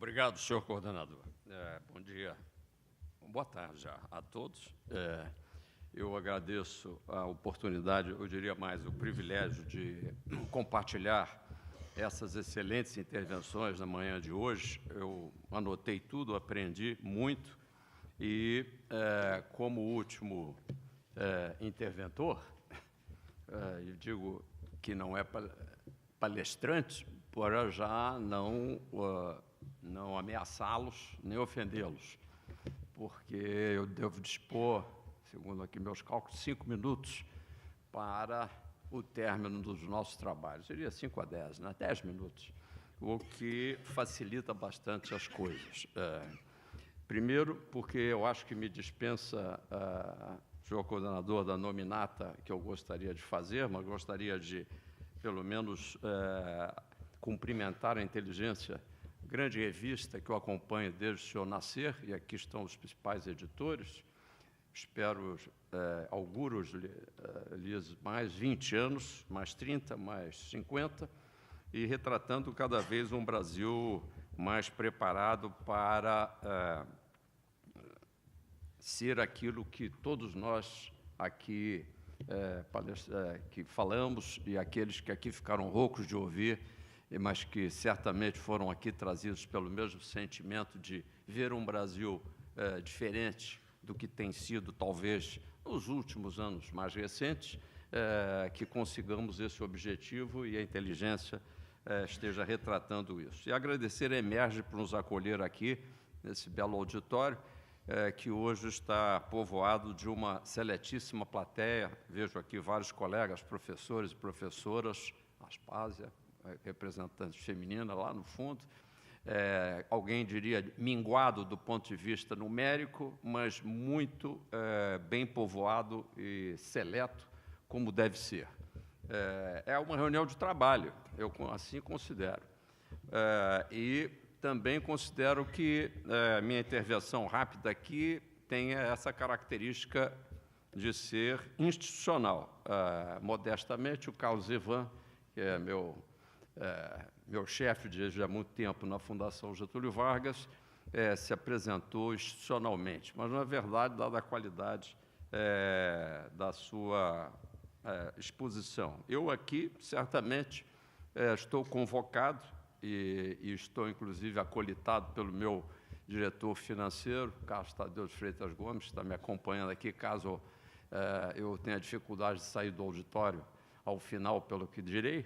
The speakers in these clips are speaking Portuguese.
Obrigado, senhor coordenador. Bom dia, boa tarde já a todos. Eu agradeço a oportunidade, eu diria mais, o privilégio de compartilhar essas excelentes intervenções na manhã de hoje. Eu anotei tudo, aprendi muito e, como último interventor, eu digo que não é palestrante, para já não ameaçá-los nem ofendê-los, porque eu devo dispor, segundo aqui meus cálculos, 5 minutos para o término dos nossos trabalhos. Seria 5 a 10, né? 10 minutos, o que facilita bastante as coisas. Primeiro, porque eu acho que me dispensa, senhor coordenador, da nominata que eu gostaria de fazer, mas gostaria de, pelo menos, cumprimentar a Inteligência, grande revista que eu acompanho desde o senhor nascer, e aqui estão os principais editores. Espero, auguro-lhes mais 20 anos, mais 30, mais 50, e retratando cada vez um Brasil mais preparado para ser aquilo que todos nós aqui que falamos, e aqueles que aqui ficaram roucos de ouvir, mas que certamente foram aqui trazidos pelo mesmo sentimento de ver um Brasil diferente do que tem sido, talvez, nos últimos anos mais recentes, que consigamos esse objetivo e a Inteligência esteja retratando isso. E agradecer a Emerge por nos acolher aqui, nesse belo auditório, que hoje está povoado de uma seletíssima plateia. Vejo aqui vários colegas, professores e professoras, Aspásia, representante feminina lá no fundo, alguém diria minguado do ponto de vista numérico, mas muito bem povoado e seleto, como deve ser. É uma reunião de trabalho, eu assim considero. E também considero que minha intervenção rápida aqui tenha essa característica de ser institucional. Modestamente, o Carlos Ivan, que é meu chefe desde há muito tempo na Fundação Getúlio Vargas, se apresentou institucionalmente, mas, na verdade, dada a qualidade da sua exposição. Eu aqui, certamente, estou convocado e estou, inclusive, acolitado pelo meu diretor financeiro, Carlos Tadeu de Freitas Gomes, que está me acompanhando aqui, caso eu tenha dificuldade de sair do auditório ao final, pelo que direi.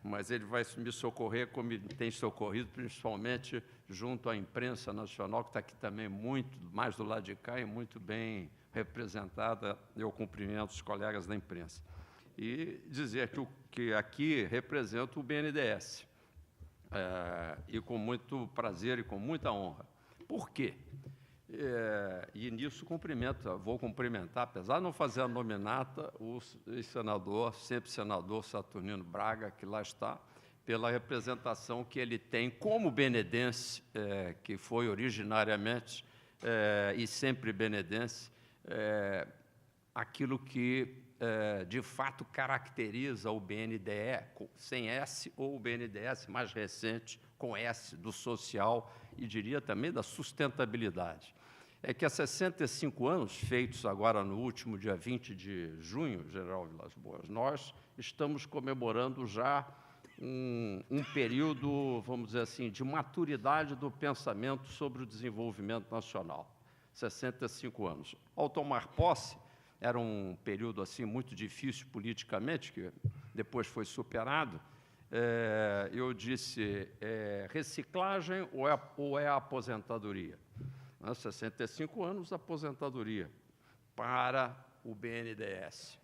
Mas ele vai me socorrer, como tem socorrido, principalmente junto à imprensa nacional, que está aqui também muito, mais do lado de cá, e muito bem representada. Eu cumprimento os colegas da imprensa. E dizer que aqui represento o BNDES, e com muito prazer e com muita honra. Por quê? E nisso vou cumprimentar, apesar de não fazer a nominata, o senador, sempre senador Saturnino Braga, que lá está, pela representação que ele tem como benedense, que foi originariamente e sempre benedense, aquilo que, de fato, caracteriza o BNDE, sem S, ou o BNDES mais recente, com S, do social e, diria, também da sustentabilidade. É que há 65 anos, feitos agora no último dia 20 de junho, General Vilas Boas, nós estamos comemorando já um período, vamos dizer assim, de maturidade do pensamento sobre o desenvolvimento nacional. 65 anos. Ao tomar posse, era um período assim muito difícil politicamente, que depois foi superado. Eu disse, reciclagem ou é aposentadoria? 65 anos, aposentadoria para o BNDES.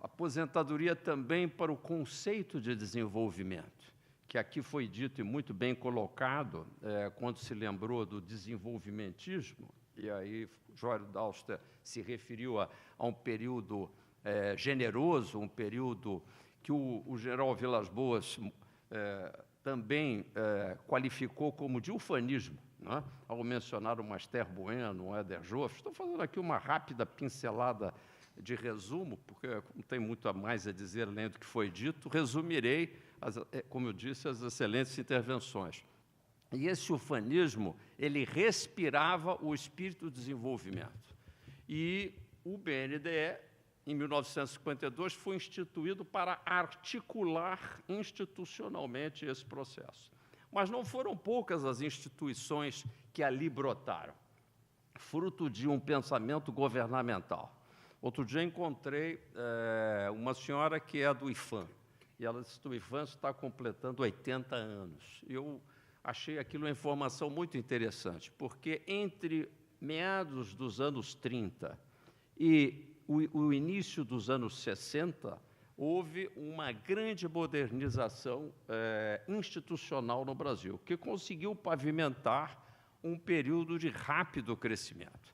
Aposentadoria também para o conceito de desenvolvimento, que aqui foi dito e muito bem colocado, quando se lembrou do desenvolvimentismo, e aí Jório Dauster se referiu a um período generoso, um período que o general Vilas Boas também qualificou como de ufanismo, né? Ao mencionar o Master Bueno, o Éder Joffre. Estou fazendo aqui uma rápida pincelada de resumo, porque não tem muito a mais a dizer além do que foi dito. Resumirei, como eu disse, as excelentes intervenções. E esse ufanismo, ele respirava o espírito de desenvolvimento. E o BNDE, em 1952, foi instituído para articular institucionalmente esse processo. Mas não foram poucas as instituições que ali brotaram, fruto de um pensamento governamental. Outro dia encontrei uma senhora que é do IFAM, e ela disse que o IFAM está completando 80 anos. Eu achei aquilo uma informação muito interessante, porque entre meados dos anos 30 e o início dos anos 60, houve uma grande modernização institucional no Brasil, que conseguiu pavimentar um período de rápido crescimento.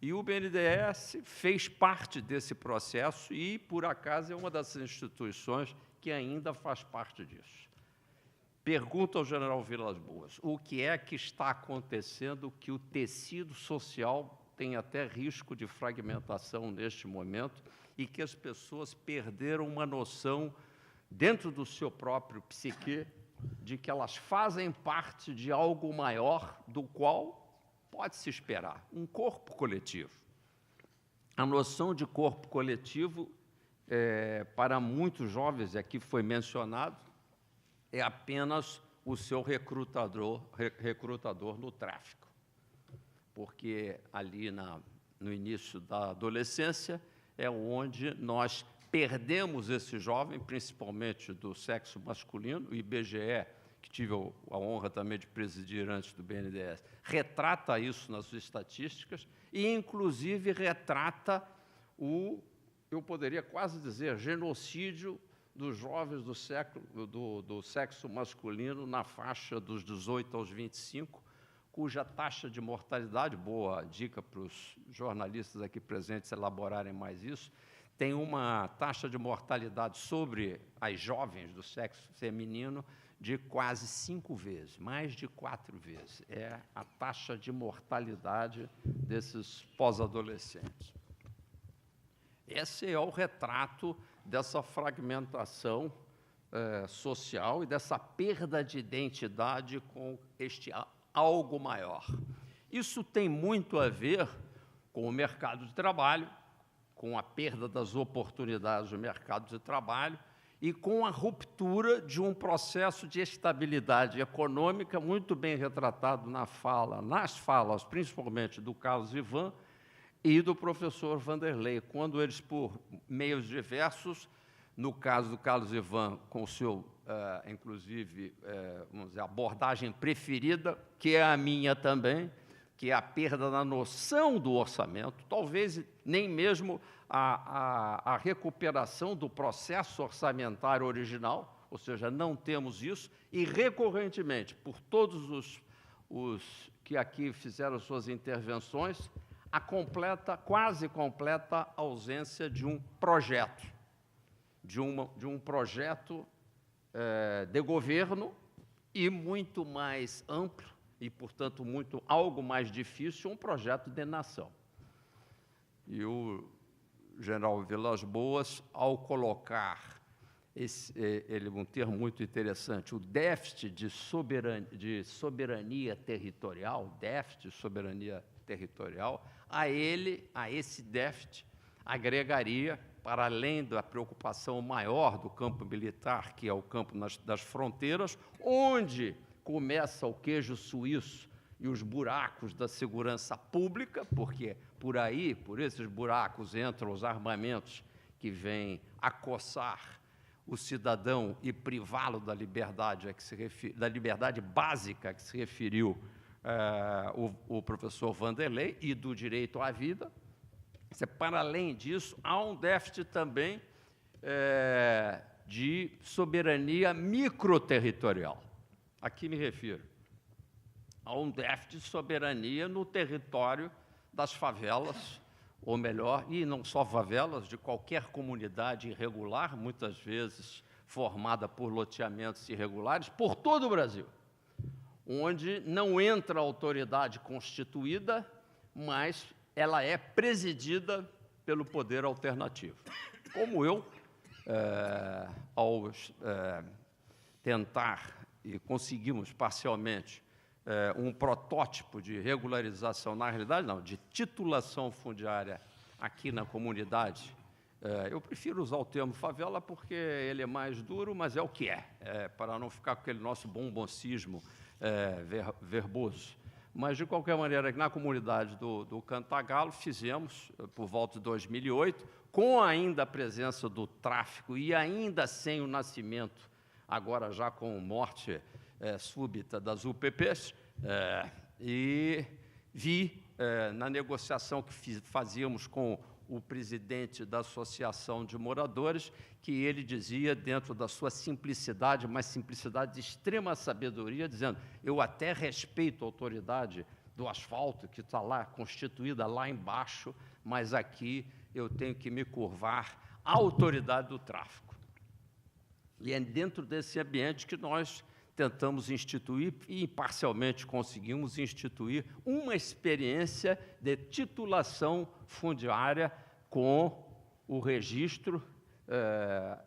E o BNDES fez parte desse processo e, por acaso, é uma das instituições que ainda faz parte disso. Pergunto ao general Vilas Boas, o que é que está acontecendo que o tecido social tem até risco de fragmentação neste momento e que as pessoas perderam uma noção, dentro do seu próprio psique, de que elas fazem parte de algo maior do qual pode-se esperar, um corpo coletivo. A noção de corpo coletivo, para muitos jovens, aqui foi mencionado, é apenas o seu recrutador no tráfico. Porque ali no início da adolescência é onde nós perdemos esse jovem, principalmente do sexo masculino. O IBGE, que tive a honra também de presidir antes do BNDES, retrata isso nas estatísticas e, inclusive, retrata eu poderia quase dizer, genocídio dos jovens do sexo masculino na faixa dos 18 aos 25, cuja taxa de mortalidade, boa dica para os jornalistas aqui presentes elaborarem mais isso, tem uma taxa de mortalidade sobre as jovens do sexo feminino de quase 5 vezes, mais de 4 vezes. É a taxa de mortalidade desses pós-adolescentes. Esse é o retrato dessa fragmentação social e dessa perda de identidade com este algo maior. Isso tem muito a ver com o mercado de trabalho, com a perda das oportunidades do mercado de trabalho e com a ruptura de um processo de estabilidade econômica muito bem retratado nas falas, principalmente do Carlos Ivan e do professor Vanderlei, quando eles, por meios diversos, no caso do Carlos Ivan, com o seu, inclusive, vamos dizer, abordagem preferida, que é a minha também, que é a perda da noção do orçamento, talvez nem mesmo a recuperação do processo orçamentário original, ou seja, não temos isso, e recorrentemente, por todos os que aqui fizeram suas intervenções, a quase completa ausência de um projeto, de um projeto de governo e muito mais amplo e, portanto, algo mais difícil, um projeto de nação. E o general Vilas Boas, ao colocar um termo muito interessante, o déficit de soberania territorial, a esse déficit agregaria, para além da preocupação maior do campo militar, que é o campo das fronteiras, onde começa o queijo suíço e os buracos da segurança pública, porque por esses buracos, entram os armamentos que vêm acossar o cidadão e privá-lo da liberdade da liberdade básica a que se referiu o professor Vanderlei e do direito à vida. Para além disso, há um déficit também de soberania microterritorial. A que me refiro? Há um déficit de soberania no território das favelas, ou melhor, e não só favelas, de qualquer comunidade irregular, muitas vezes formada por loteamentos irregulares, por todo o Brasil, onde não entra a autoridade constituída, mas ela é presidida pelo poder alternativo. Como eu, ao tentar, e conseguimos parcialmente, um protótipo de regularização, na realidade, não, de titulação fundiária aqui na comunidade. Eu prefiro usar o termo favela porque ele é mais duro, mas é o que é, para não ficar com aquele nosso bomboncismo verboso. Mas, de qualquer maneira, na comunidade do Cantagalo, fizemos, por volta de 2008, com ainda a presença do tráfico e ainda sem o nascimento, agora já com morte súbita das UPPs, e vi, na negociação que fazíamos com o presidente da Associação de Moradores, que ele dizia, dentro da sua simplicidade, mas simplicidade de extrema sabedoria, dizendo, eu até respeito a autoridade do asfalto, que está lá, constituída lá embaixo, mas aqui eu tenho que me curvar à autoridade do tráfico. E é dentro desse ambiente que nós tentamos instituir, e parcialmente conseguimos instituir, uma experiência de titulação fundiária com o registro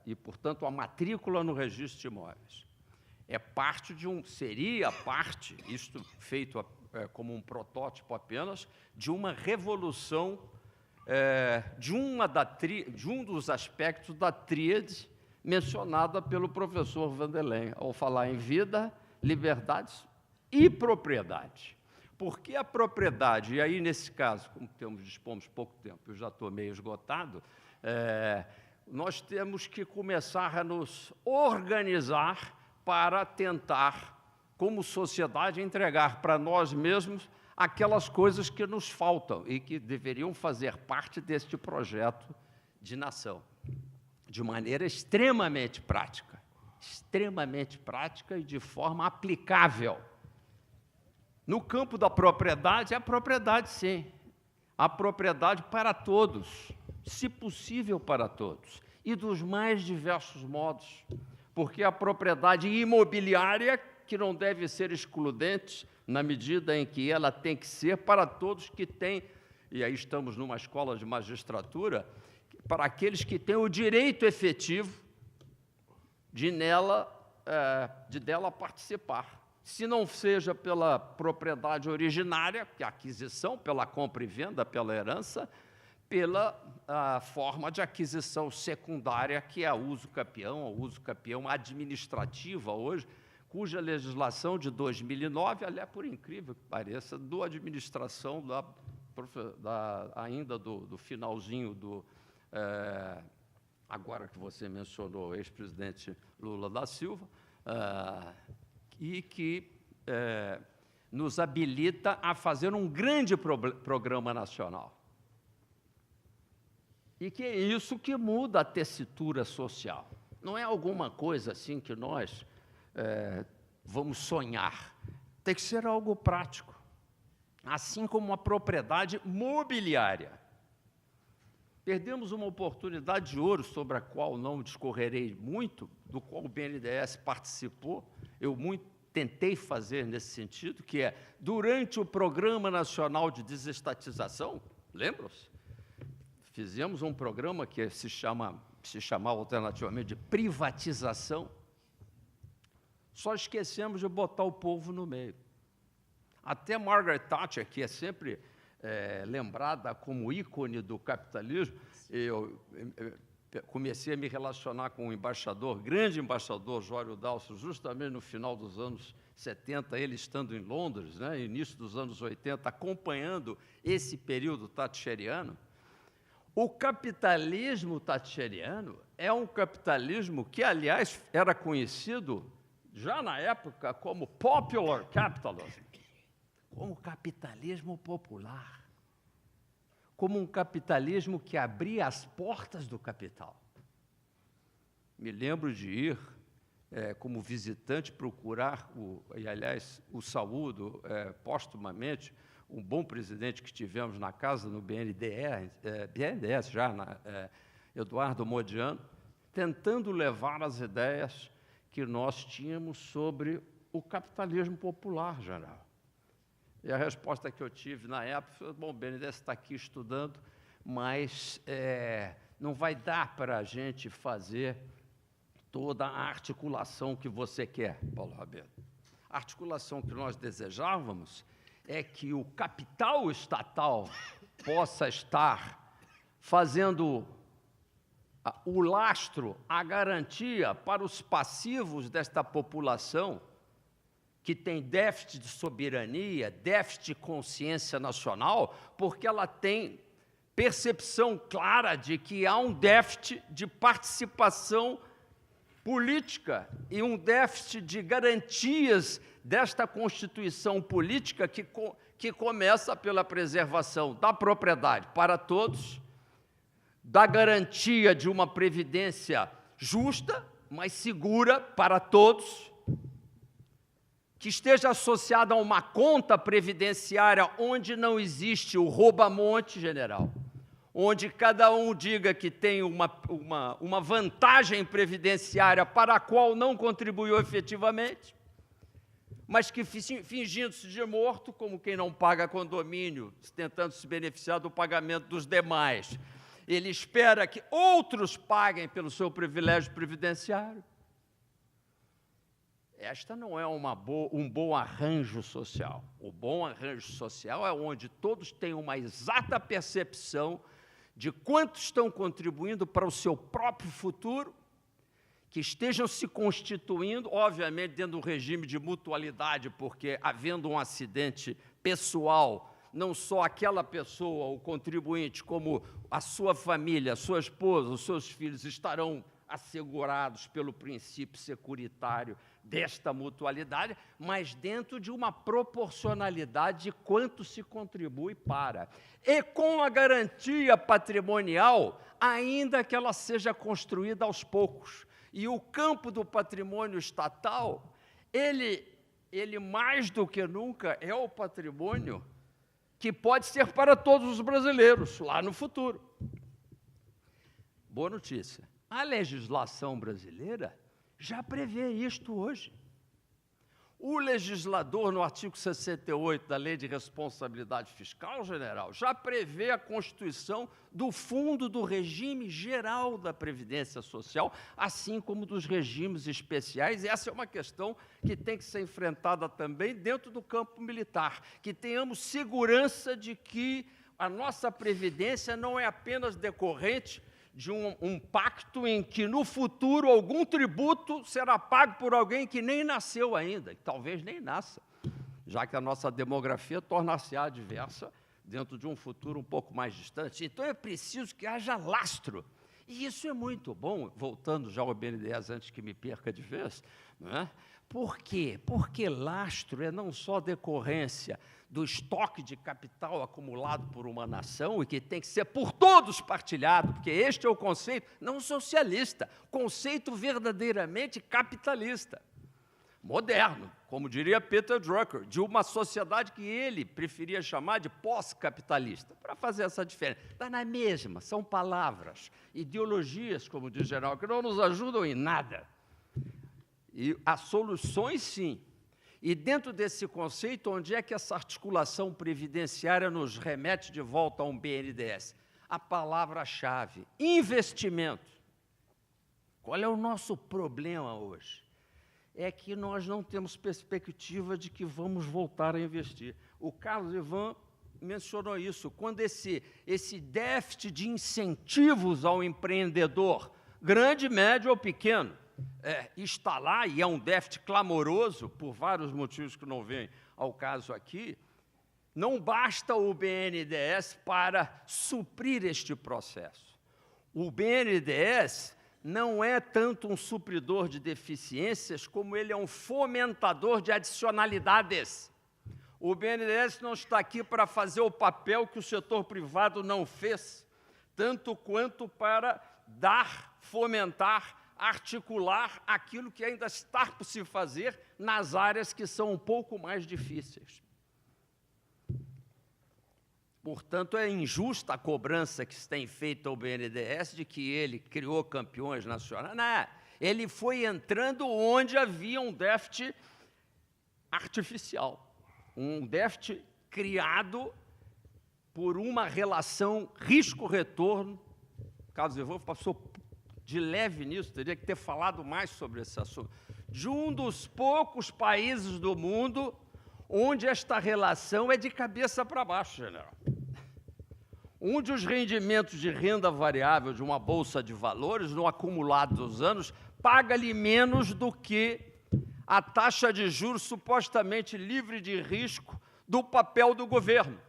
e, portanto, a matrícula no registro de imóveis. É parte seria parte, isto feito como um protótipo apenas, de uma revolução, de um dos aspectos da tríade mencionada pelo professor Vanderlei, ao falar em vida, liberdades e propriedade. Porque a propriedade, e aí, nesse caso, como dispomos pouco tempo, eu já estou meio esgotado, nós temos que começar a nos organizar para tentar, como sociedade, entregar para nós mesmos aquelas coisas que nos faltam e que deveriam fazer parte deste projeto de nação, de maneira extremamente prática e de forma aplicável. No campo da propriedade, é a propriedade, sim. A propriedade para todos, se possível para todos, e dos mais diversos modos, porque a propriedade imobiliária, que não deve ser excludente, na medida em que ela tem que ser para todos que têm, e aí estamos numa escola de magistratura, para aqueles que têm o direito efetivo de dela participar. Se não seja pela propriedade originária, que é a aquisição, pela compra e venda, pela herança, pela forma de aquisição secundária, que é a uso capião administrativa hoje, cuja legislação de 2009, aliás, por incrível que pareça, da administração ainda do finalzinho agora que você mencionou, o ex-presidente Lula da Silva, e que nos habilita a fazer um grande programa nacional. E que é isso que muda a tessitura social. Não é alguma coisa assim que nós vamos sonhar. Tem que ser algo prático. Assim como a propriedade mobiliária. Perdemos uma oportunidade de ouro, sobre a qual não discorrerei muito, do qual o BNDES participou, eu tentei fazer nesse sentido, que é, durante o Programa Nacional de Desestatização, lembram-se? Fizemos um programa que se chamava alternativamente de privatização, só esquecemos de botar o povo no meio. Até Margaret Thatcher, que é sempre lembrada como ícone do capitalismo, eu comecei a me relacionar com o grande embaixador Jório Dalso, justamente no final dos anos 70, ele estando em Londres, né, início dos anos 80, acompanhando esse período thatcheriano. O capitalismo thatcheriano é um capitalismo que, aliás, era conhecido já na época como popular capitalism, como capitalismo popular, como um capitalismo que abria as portas do capital. Me lembro de ir, como visitante, procurar, e aliás, o saúdo póstumamente, um bom presidente que tivemos na casa, no BNDES já, Eduardo Modiano, tentando levar as ideias que nós tínhamos sobre o capitalismo popular, geral. E a resposta que eu tive na época foi, bom, o BNDES está aqui estudando, mas não vai dar para a gente fazer toda a articulação que você quer, Paulo Rabelo. A articulação que nós desejávamos é que o capital estatal possa estar fazendo o lastro, a garantia para os passivos desta população que tem déficit de soberania, déficit de consciência nacional, porque ela tem percepção clara de que há um déficit de participação política e um déficit de garantias desta Constituição política que começa pela preservação da propriedade para todos, da garantia de uma previdência justa, mas segura para todos, que esteja associada a uma conta previdenciária onde não existe o rouba-monte, general, onde cada um diga que tem uma vantagem previdenciária para a qual não contribuiu efetivamente, mas que, fingindo-se de morto, como quem não paga condomínio, tentando se beneficiar do pagamento dos demais, ele espera que outros paguem pelo seu privilégio previdenciário. Esta não é um bom arranjo social. O bom arranjo social é onde todos têm uma exata percepção de quanto estão contribuindo para o seu próprio futuro, que estejam se constituindo, obviamente, dentro do regime de mutualidade, porque, havendo um acidente pessoal, não só aquela pessoa, o contribuinte, como a sua família, a sua esposa, os seus filhos estarão assegurados pelo princípio securitário desta mutualidade, mas dentro de uma proporcionalidade de quanto se contribui para. E com a garantia patrimonial, ainda que ela seja construída aos poucos. E o campo do patrimônio estatal, ele mais do que nunca é o patrimônio que pode ser para todos os brasileiros, lá no futuro. Boa notícia. A legislação brasileira já prevê isto hoje. O legislador, no artigo 68 da Lei de Responsabilidade Fiscal, general, já prevê a constituição do Fundo do Regime Geral da Previdência Social, assim como dos regimes especiais. Essa é uma questão que tem que ser enfrentada também dentro do campo militar, que tenhamos segurança de que a nossa previdência não é apenas decorrente de um pacto em que, no futuro, algum tributo será pago por alguém que nem nasceu ainda, que talvez nem nasça, já que a nossa demografia torna-se-á adversa dentro de um futuro um pouco mais distante. Então, é preciso que haja lastro. E isso é muito bom, voltando já ao BNDES antes que me perca de vez, não é? Por quê? Porque lastro é não só decorrência do estoque de capital acumulado por uma nação e que tem que ser por todos partilhado, porque este é o conceito não socialista, conceito verdadeiramente capitalista, moderno, como diria Peter Drucker, de uma sociedade que ele preferia chamar de pós-capitalista, para fazer essa diferença. Está na mesma, são palavras, ideologias, como diz geral, que não nos ajudam em nada. E as soluções, sim. E dentro desse conceito, onde é que essa articulação previdenciária nos remete de volta a um BNDES? A palavra-chave, investimento. Qual é o nosso problema hoje? É que nós não temos perspectiva de que vamos voltar a investir. O Carlos Ivan mencionou isso. Quando esse déficit de incentivos ao empreendedor, grande, médio ou pequeno, está lá, e é um déficit clamoroso, por vários motivos que não vêm ao caso aqui, não basta o BNDES para suprir este processo. O BNDES não é tanto um supridor de deficiências, como ele é um fomentador de adicionalidades. O BNDES não está aqui para fazer o papel que o setor privado não fez, tanto quanto para dar, fomentar, articular aquilo que ainda está por se fazer nas áreas que são um pouco mais difíceis. Portanto, é injusta a cobrança que se tem feito ao BNDES de que ele criou campeões nacionais. Não, ele foi entrando onde havia um déficit artificial, um déficit criado por uma relação risco-retorno. Carlos Ivan passou de leve nisso, teria que ter falado mais sobre esse assunto, de um dos poucos países do mundo onde esta relação é de cabeça para baixo, general. Onde os rendimentos de renda variável de uma bolsa de valores, no acumulado dos anos, paga-lhe menos do que a taxa de juros supostamente livre de risco do papel do governo.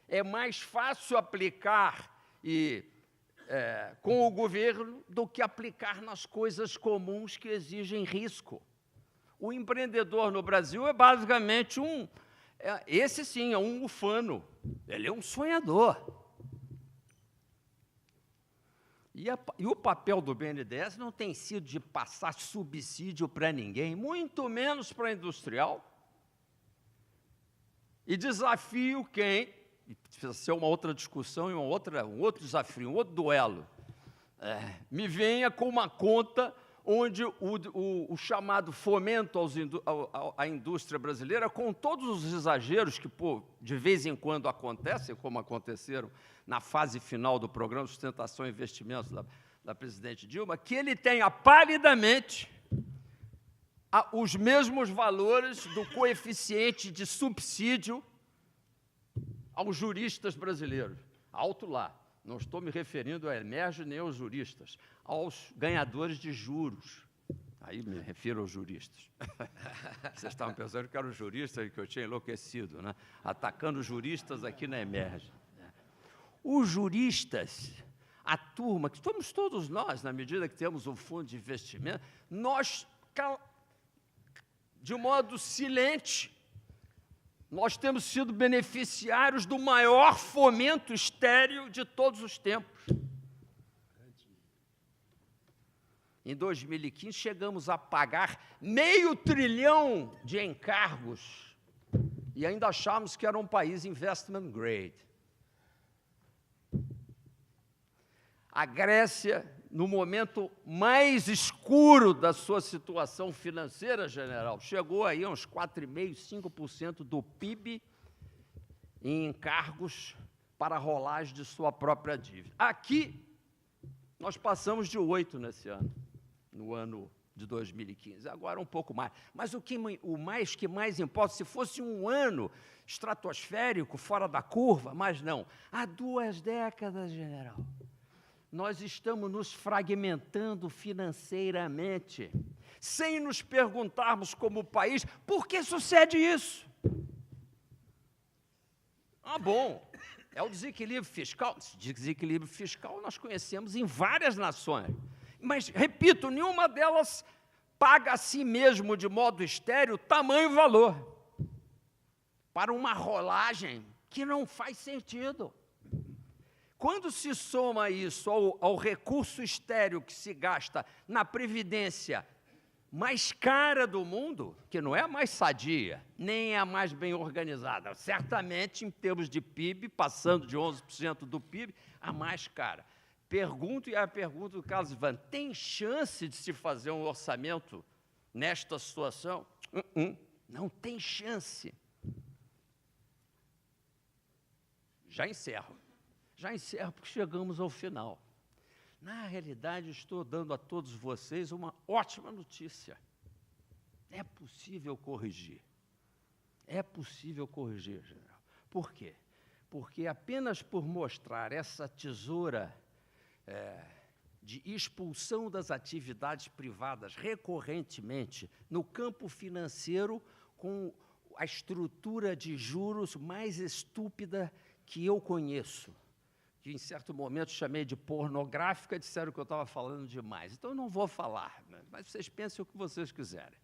É mais fácil aplicar com o governo do que aplicar nas coisas comuns que exigem risco. O empreendedor no Brasil é basicamente esse sim, é um ufano, ele é um sonhador. E o papel do BNDES não tem sido de passar subsídio para ninguém, muito menos para industrial. E desafio quem, precisa ser uma outra discussão e um outro desafio, um outro duelo, me venha com uma conta onde o chamado fomento à indústria brasileira, com todos os exageros que, de vez em quando acontecem, como aconteceram na fase final do Programa de Sustentação e Investimentos da presidente Dilma, que ele tenha palidamente os mesmos valores do coeficiente de subsídio aos juristas brasileiros. Alto lá. Não estou me referindo a Emerge nem aos juristas, aos ganhadores de juros. Aí me refiro aos juristas. Vocês estavam pensando que eram os juristas que eu tinha enlouquecido, né? Atacando os juristas aqui na Emerge. Os juristas, a turma, que somos todos nós, na medida que temos um fundo de investimento, nós, de modo silente, nós temos sido beneficiários do maior fomento estéril de todos os tempos. Em 2015, chegamos a pagar $500 bilhão de encargos e ainda achávamos que era um país investment grade. A Grécia, no momento mais escuro da sua situação financeira, general, chegou aí a uns 4,5%, 5% do PIB em encargos para a rolagem de sua própria dívida. Aqui, nós passamos de 8% nesse ano, no ano de 2015, agora um pouco mais. Mas o que mais importa, se fosse um ano estratosférico, fora da curva, mas não. Há 2 décadas, general, nós estamos nos fragmentando financeiramente, sem nos perguntarmos como país, por que sucede isso? Bom, é o desequilíbrio fiscal. Esse desequilíbrio fiscal nós conhecemos em várias nações, mas, repito, nenhuma delas paga a si mesmo de modo estéril tamanho e valor para uma rolagem que não faz sentido. Quando se soma isso ao recurso estéril que se gasta na previdência mais cara do mundo, que não é a mais sadia, nem a mais bem organizada, certamente, em termos de PIB, passando de 11% do PIB, a mais cara. Pergunto, e a pergunta do Carlos Ivan, tem chance de se fazer um orçamento nesta situação? Não tem chance. Já encerro porque chegamos ao final. Na realidade, estou dando a todos vocês uma ótima notícia. É possível corrigir. É possível corrigir, general. Por quê? Porque apenas por mostrar essa tesoura de expulsão das atividades privadas recorrentemente no campo financeiro, com a estrutura de juros mais estúpida que eu conheço, que em certo momento chamei de pornográfica, disseram que eu estava falando demais. Então, eu não vou falar, mas vocês pensem o que vocês quiserem.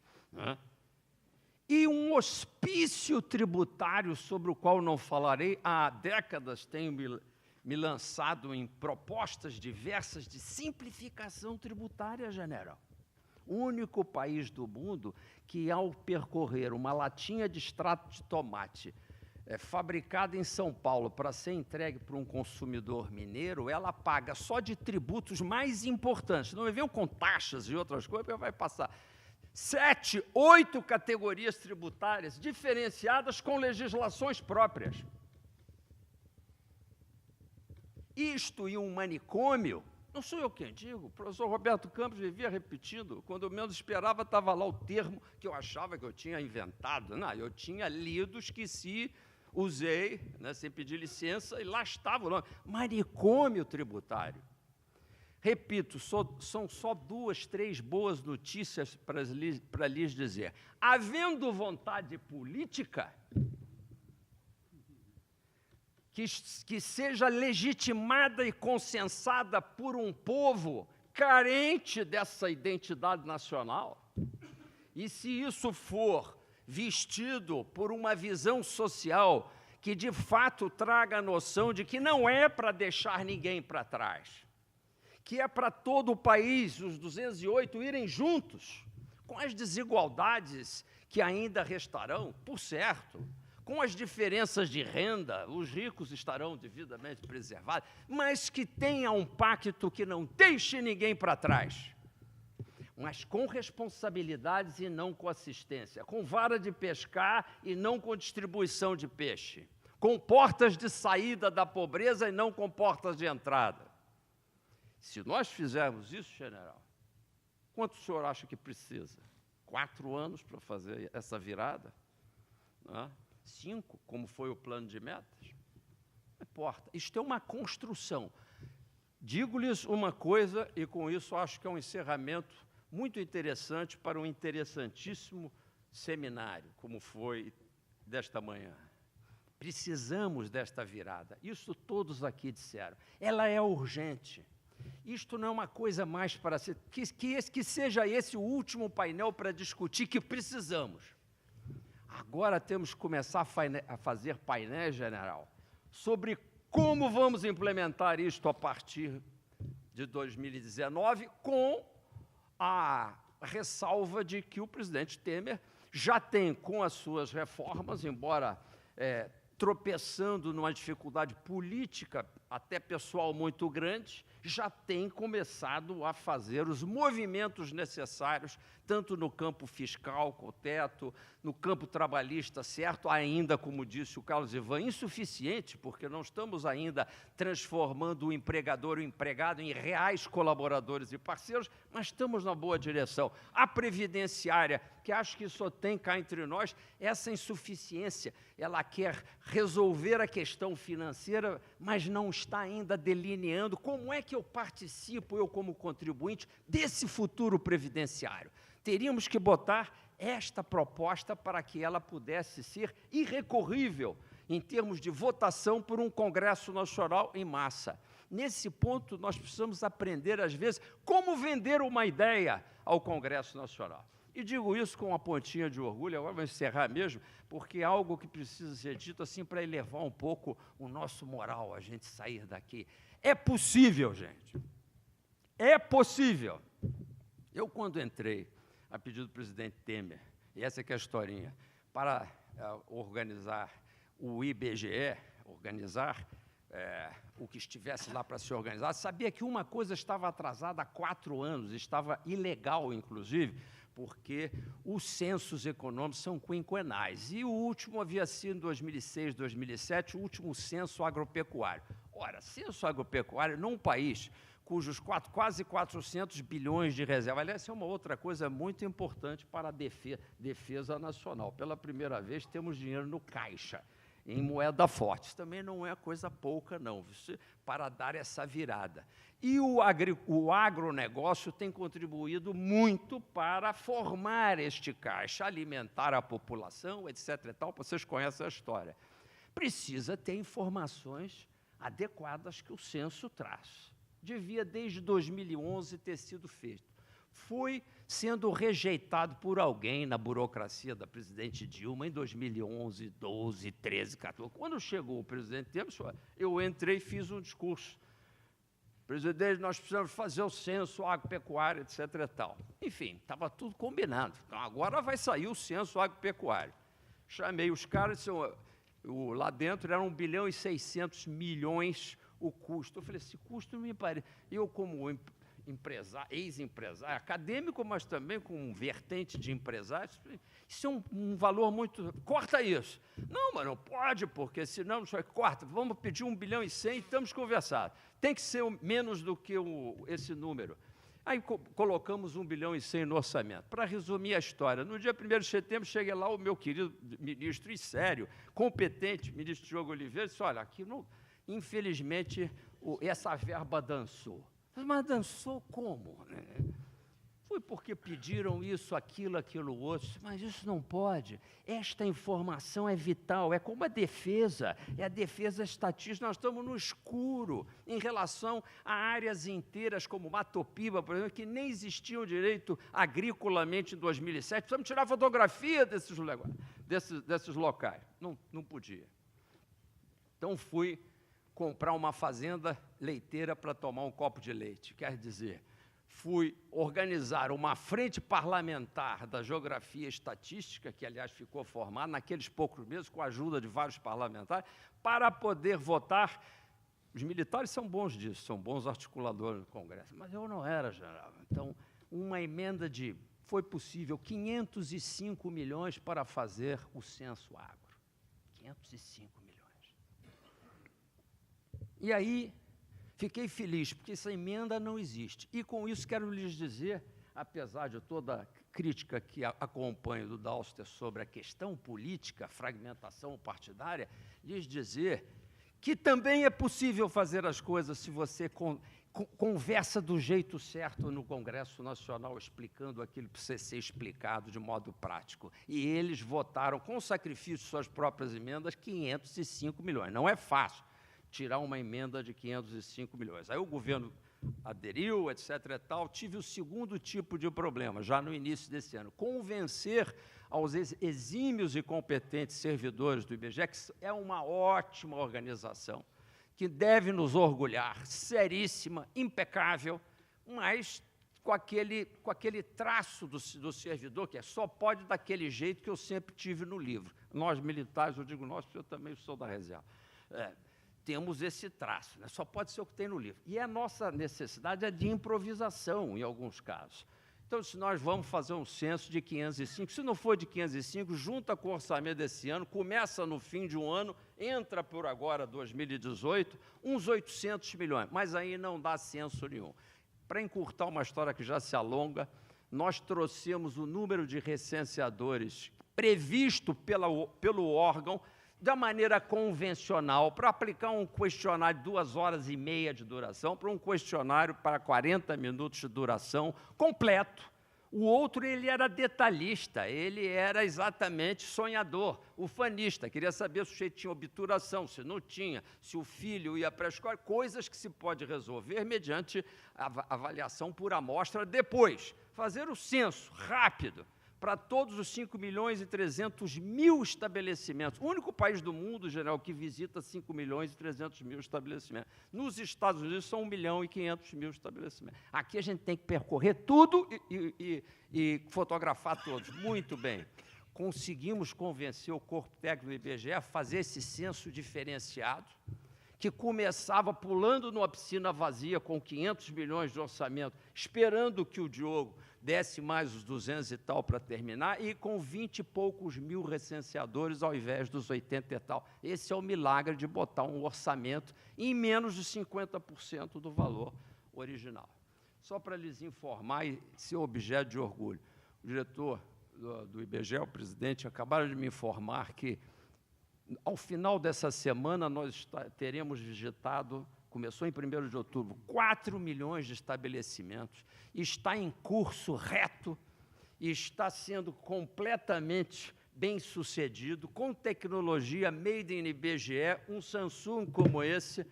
E um hospício tributário sobre o qual não falarei, há décadas tenho me lançado em propostas diversas de simplificação tributária, general. O único país do mundo que, ao percorrer uma latinha de extrato de tomate fabricada em São Paulo para ser entregue para um consumidor mineiro, ela paga só de tributos mais importantes. Não me venham com taxas e outras coisas, porque vai passar 7, 8 categorias tributárias diferenciadas com legislações próprias. Isto e um manicômio não sou eu quem digo, o professor Roberto Campos vivia repetindo, quando eu menos esperava, estava lá o termo que eu achava que eu tinha inventado. Não, eu tinha lido, esqueci, usei, né, sem pedir licença, e lá estava o nome, manicômio tributário. Repito, são só 2, 3 boas notícias para lhes dizer. Havendo vontade política, que seja legitimada e consensada por um povo carente dessa identidade nacional, e se isso for vestido por uma visão social que, de fato, traga a noção de que não é para deixar ninguém para trás, que é para todo o país, os 208, irem juntos, com as desigualdades que ainda restarão, por certo, com as diferenças de renda, os ricos estarão devidamente preservados, mas que tenha um pacto que não deixe ninguém para trás, mas com responsabilidades e não com assistência, com vara de pescar e não com distribuição de peixe, com portas de saída da pobreza e não com portas de entrada. Se nós fizermos isso, general, quanto o senhor acha que precisa? 4 anos para fazer essa virada? Não é? 5, como foi o plano de metas? Não importa. Isto é uma construção. Digo-lhes uma coisa, e com isso acho que é um encerramento muito interessante para um interessantíssimo seminário, como foi desta manhã. Precisamos desta virada. Isso todos aqui disseram. Ela é urgente. Isto não é uma coisa mais para ser... Que seja esse o último painel para discutir que precisamos. Agora temos que começar a fazer painéis, general, sobre como vamos implementar isto a partir de 2019, com a ressalva de que o presidente Temer já tem, com as suas reformas, embora tropeçando numa dificuldade política, até pessoal muito grande, já tem começado a fazer os movimentos necessários, tanto no campo fiscal, com o teto, no campo trabalhista, certo, ainda, como disse o Carlos Ivan, insuficiente, porque não estamos ainda transformando o empregador e o empregado em reais colaboradores e parceiros, mas estamos na boa direção. A previdenciária, que acho que só tem cá entre nós, essa insuficiência, ela quer resolver a questão financeira, mas não está ainda delineando como é que eu participo, eu como contribuinte, desse futuro previdenciário. Teríamos que botar esta proposta para que ela pudesse ser irrecorrível em termos de votação por um Congresso Nacional em massa. Nesse ponto, nós precisamos aprender, às vezes, como vender uma ideia ao Congresso Nacional. E digo isso com uma pontinha de orgulho, agora vou encerrar mesmo, porque é algo que precisa ser dito assim para elevar um pouco o nosso moral, a gente sair daqui. É possível, gente. É possível. Eu, quando entrei, a pedido do presidente Temer, e essa que é a historinha, para organizar o IBGE, organizar o que estivesse lá para se organizar, sabia que uma coisa estava atrasada há 4 anos, estava ilegal, inclusive, porque os censos econômicos são quinquenais. E o último havia sido em 2006, 2007, o último censo agropecuário. Ora, censo agropecuário num país cujos quase 400 bilhões de reserva. Aliás, essa é uma outra coisa muito importante para a defesa nacional. Pela primeira vez, temos dinheiro no caixa, em moeda forte. Isso também não é coisa pouca, não, para dar essa virada. E o agronegócio tem contribuído muito para formar este caixa, alimentar a população, etc. e tal. Vocês conhecem a história. Precisa ter informações adequadas que o censo traz. Devia, desde 2011, ter sido feito. Foi sendo rejeitado por alguém na burocracia da presidente Dilma em 2011, 12, 13, 14. Quando chegou o presidente Temer, eu entrei e fiz um discurso. Presidente, nós precisamos fazer o censo agropecuário, etc. e tal. Enfim, estava tudo combinado. Então, agora vai sair o censo agropecuário. Chamei os caras, lá dentro era 1 bilhão e 600 milhões o custo. Eu falei, esse custo não me parece. Eu, como ex-empresário, acadêmico, mas também com um vertente de empresário. Isso é um valor muito... Corta isso. Não, mas não pode, porque senão só corta. Vamos pedir 1 bilhão e 100 e estamos conversados. Tem que ser menos do que esse número. Aí colocamos 1 bilhão e 100 no orçamento. Para resumir a história, no dia 1º de setembro, cheguei lá, o meu querido ministro, e sério, competente, ministro Diogo Oliveira, disse, olha, aqui, não, infelizmente, essa verba dançou. Mas dançou como? Foi porque pediram isso, aquilo outro. Mas isso não pode. Esta informação é vital, é como a defesa, é a defesa estatística. Nós estamos no escuro em relação a áreas inteiras como Mato Piba, por exemplo, que nem existiam direito agriculamente em 2007. Precisamos tirar fotografia desses locais. Não podia. Então, fui comprar uma fazenda leiteira para tomar um copo de leite. Quer dizer, fui organizar uma frente parlamentar da geografia e estatística, que, aliás, ficou formada naqueles poucos meses, com a ajuda de vários parlamentares, para poder votar. Os militares são bons disso, são bons articuladores no Congresso, mas eu não era, general. Então, uma emenda foi possível, 505 milhões para fazer o censo agro. 505 milhões. E aí, fiquei feliz, porque essa emenda não existe. E, com isso, quero lhes dizer, apesar de toda a crítica que acompanho do Dauster sobre a questão política, a fragmentação partidária, lhes dizer que também é possível fazer as coisas se você conversa do jeito certo no Congresso Nacional, explicando aquilo que precisa ser explicado de modo prático. E eles votaram, com sacrifício de suas próprias emendas, 505 milhões. Não é fácil tirar uma emenda de 505 milhões. Aí o governo aderiu, etc. e tal. Tive o segundo tipo de problema, já no início desse ano, convencer aos exímios e competentes servidores do IBGE, que é uma ótima organização, que deve nos orgulhar, seríssima, impecável, mas com aquele traço do servidor, que só pode daquele jeito que eu sempre tive no livro. Nós, militares, eu digo nós, porque eu também sou da reserva, temos esse traço, né? Só pode ser o que tem no livro. E a nossa necessidade é de improvisação, em alguns casos. Então, se nós vamos fazer um censo de 505, se não for de 505, junta com o orçamento desse ano, começa no fim de um ano, entra por agora, 2018, uns 800 milhões, mas aí não dá censo nenhum. Para encurtar uma história que já se alonga, nós trouxemos o número de recenseadores previsto pelo órgão, da maneira convencional, para aplicar um questionário de 2h30 de duração, para um questionário para 40 minutos de duração, completo. O outro, ele era detalhista, ele era exatamente sonhador, ufanista, queria saber se o sujeito tinha obturação, se não tinha, se o filho ia para a escola, coisas que se pode resolver mediante avaliação por amostra depois. Fazer o censo rápido, para todos os 5.300.000 estabelecimentos. O único país do mundo, general, que visita 5.300.000 estabelecimentos. Nos Estados Unidos são 1.500.000 estabelecimentos. Aqui a gente tem que percorrer tudo e fotografar todos. Muito bem. Conseguimos convencer o corpo técnico do IBGE a fazer esse censo diferenciado, que começava pulando numa piscina vazia com 500 milhões de orçamento, esperando que o Diogo desse mais os 200 e tal para terminar, e com 20 e poucos mil recenseadores ao invés dos 80 e tal. Esse é o milagre de botar um orçamento em menos de 50% do valor original. Só para lhes informar e ser objeto de orgulho, o diretor do IBGE, o presidente, acabaram de me informar que, ao final dessa semana, nós teremos digitado, começou em 1º de outubro, 4 milhões de estabelecimentos, está em curso reto e está sendo completamente bem-sucedido, com tecnologia made in IBGE, um Samsung como esse,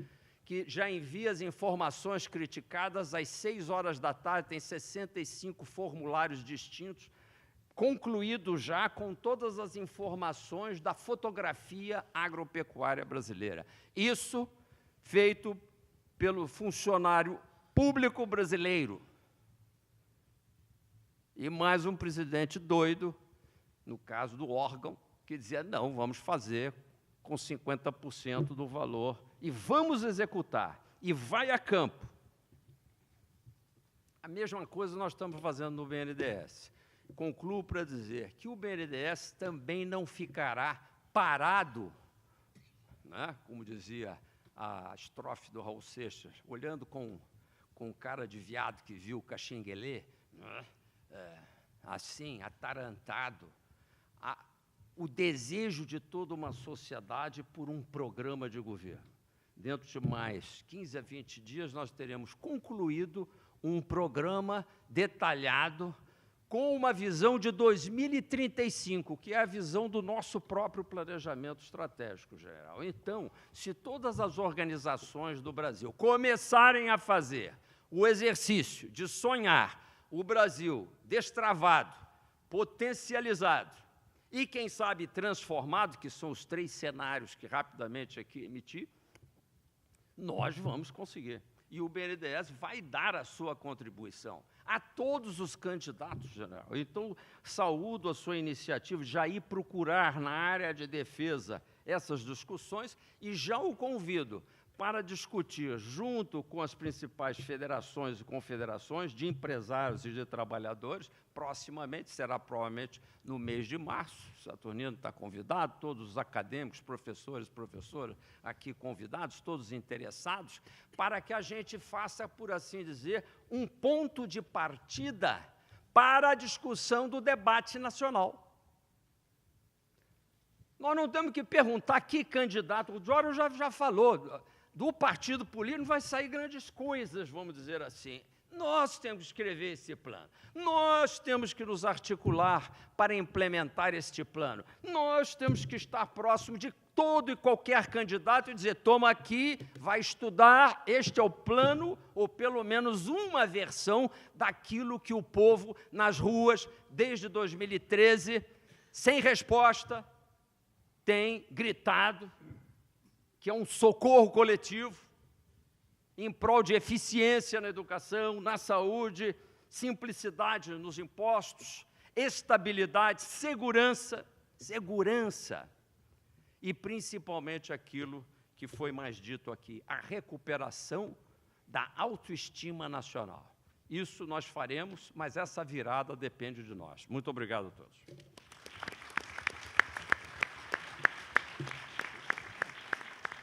que já envia as informações criticadas às 6 horas da tarde, tem 65 formulários distintos, concluído já com todas as informações da fotografia agropecuária brasileira. Isso feito pelo funcionário público brasileiro. E mais um presidente doido, no caso do órgão, que dizia, não, vamos fazer com 50% do valor e vamos executar. E vai a campo. A mesma coisa nós estamos fazendo no BNDES. Concluo para dizer que o BNDES também não ficará parado, né, como dizia a estrofe do Raul Seixas, olhando com cara de viado que viu o Caxinguelê, né, assim, atarantado. O desejo de toda uma sociedade por um programa de governo. Dentro de mais 15 a 20 dias, nós teremos concluído um programa detalhado com uma visão de 2035, que é a visão do nosso próprio planejamento estratégico geral. Então, se todas as organizações do Brasil começarem a fazer o exercício de sonhar o Brasil destravado, potencializado e, quem sabe, transformado, que são os 3 cenários que rapidamente aqui emiti, nós vamos conseguir. E o BNDES vai dar a sua contribuição a todos os candidatos, general. Então, saúdo a sua iniciativa de já ir procurar na área de defesa essas discussões e já o convido para discutir, junto com as principais federações e confederações de empresários e de trabalhadores, proximamente, será provavelmente no mês de março, Saturnino está convidado, todos os acadêmicos, professores, professoras aqui convidados, todos interessados, para que a gente faça, por assim dizer, um ponto de partida para a discussão do debate nacional. Nós não temos que perguntar que candidato, o Jório já falou, do partido político não vai sair grandes coisas, vamos dizer assim. Nós temos que escrever esse plano. Nós temos que nos articular para implementar este plano. Nós temos que estar próximo de todo e qualquer candidato e dizer, toma aqui, vai estudar, este é o plano, ou pelo menos uma versão daquilo que o povo nas ruas, desde 2013, sem resposta, tem gritado, que é um socorro coletivo em prol de eficiência na educação, na saúde, simplicidade nos impostos, estabilidade, segurança e, principalmente, aquilo que foi mais dito aqui, a recuperação da autoestima nacional. Isso nós faremos, mas essa virada depende de nós. Muito obrigado a todos.